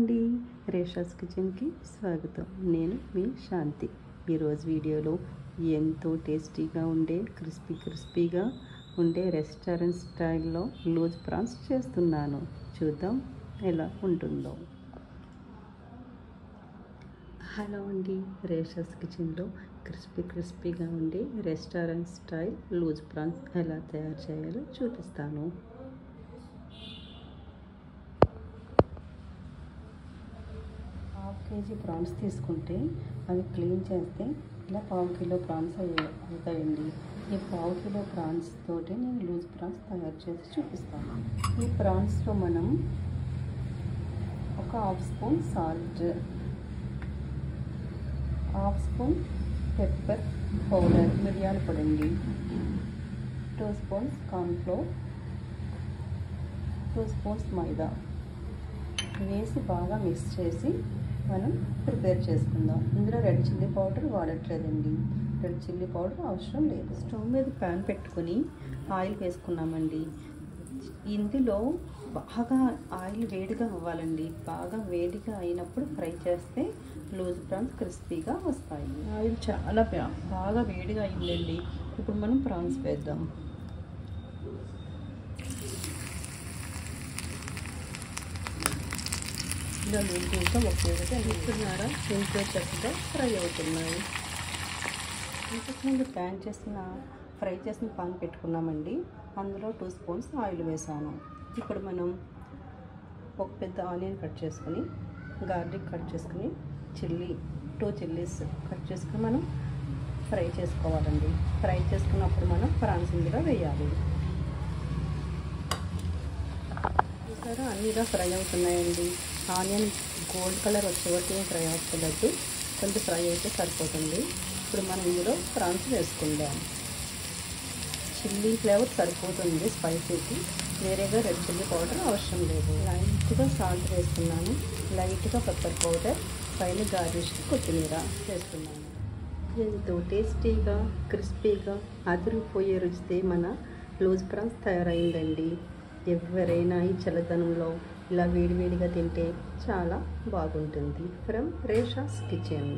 అండి, రేషాస్ కిచెన్కి స్వాగతం. నేను మీ శాంతి. ఈరోజు వీడియోలో ఎంతో టేస్టీగా ఉండే క్రిస్పీగా ఉండే రెస్టారెంట్ స్టైల్లో లూజ్ ప్రాన్స్ చేస్తున్నాను. చూద్దాం ఎలా ఉంటుందో. హలో అండి, రేషాస్ కిచెన్లో క్రిస్పీగా ఉండే రెస్టారెంట్ స్టైల్ లూజ్ ప్రాన్స్ ఎలా తయారు చేయాలో చూపిస్తాను. కేజీ ప్రాన్స్ తీసుకుంటే అవి క్లీన్ చేస్తే ఇలా 1/2 కిలో ప్రాన్స్ అవుతాయండి. ఈ 1/2 కిలో ప్రాన్స్ తోటి నేను లూజ్ ప్రాన్స్ తయారు చేసి చూపిస్తాను. ఈ ప్రాన్స్లో మనం ఒక 1/2 spoon salt, 1/2 spoon pepper powder మిరియాల పొడి అండి, 2 స్పూన్స్ కార్న్ఫ్లోర్, 2 స్పూన్స్ మైదా వేసి బాగా మిక్స్ చేసి మనం ప్రిపేర్ చేసుకుందాం. ఇందులో రెడ్ చిల్లీ పౌడర్ వాడట్లేదండి, రెడ్ చిల్లీ పౌడర్ అవసరం లేదు. స్టవ్ మీద ప్యాన్ పెట్టుకొని ఆయిల్ వేసుకున్నామండి. ఇందులో బాగా ఆయిల్ వేడిగా అవ్వాలండి. బాగా వేడిగా అయినప్పుడు ఫ్రై చేస్తే లూజ్ ప్రాన్స్ క్రిస్పీగా వస్తాయి. ఆయిల్ చాలా బాగా వేడిగా అయిందండి. ఇప్పుడు మనం ప్రాన్స్ వేద్దాం. ఇలా నీట్గా ఒకేవిధంగా నీకున్నారా ఇంట్లో చక్కగా ఫ్రై అవుతున్నాయి. ఇంతకుముందు ఫ్రై చేసిన పాన్ పెట్టుకున్నామండి. అందులో 2 స్పూన్స్ ఆయిల్ వేసాను. ఇప్పుడు మనం ఒక పెద్ద ఆనియన్ కట్ చేసుకుని, గార్లిక్ కట్ చేసుకుని, 2 చిల్లీస్ కట్ చేసుకుని మనం ఫ్రై చేసుకోవాలండి. ఫ్రై చేసుకున్నప్పుడు మనం ప్రాన్స్ ఇందులో వేయాలి. చూసారా, అన్నీ ఇలా ఫ్రై అవుతున్నాయండి. ఆనియన్ గోల్డ్ కలర్ వచ్చే వరకు ఫ్రై అవ్వలేదు, కొంచెం ఫ్రై అయితే సరిపోతుంది. ఇప్పుడు మనం ఇందులో ప్రాన్స్ వేసుకుందాం. చిల్లీ ఫ్లేవర్ సరిపోతుంది స్పైసీకి, వేరేగా రెడ్ చిల్లీ పౌడర్ అవసరం లేదు. లైట్గా సాల్ట్ వేసుకున్నాను, లైట్గా పెప్పర్ పౌడర్, పైన గార్నిష్కి కొత్తిమీర వేస్తున్నాను. ఎంతో టేస్టీగా క్రిస్పీగా అదిరిపోయే రుచితే మన లూజ్ ప్రాన్స్ తయారైందండి. ఎవరైనా ఈ చల్లదనంలో ఇలా వేడివేడిగా తింటే చాలా బాగుంటుంది. From Resha's kitchen.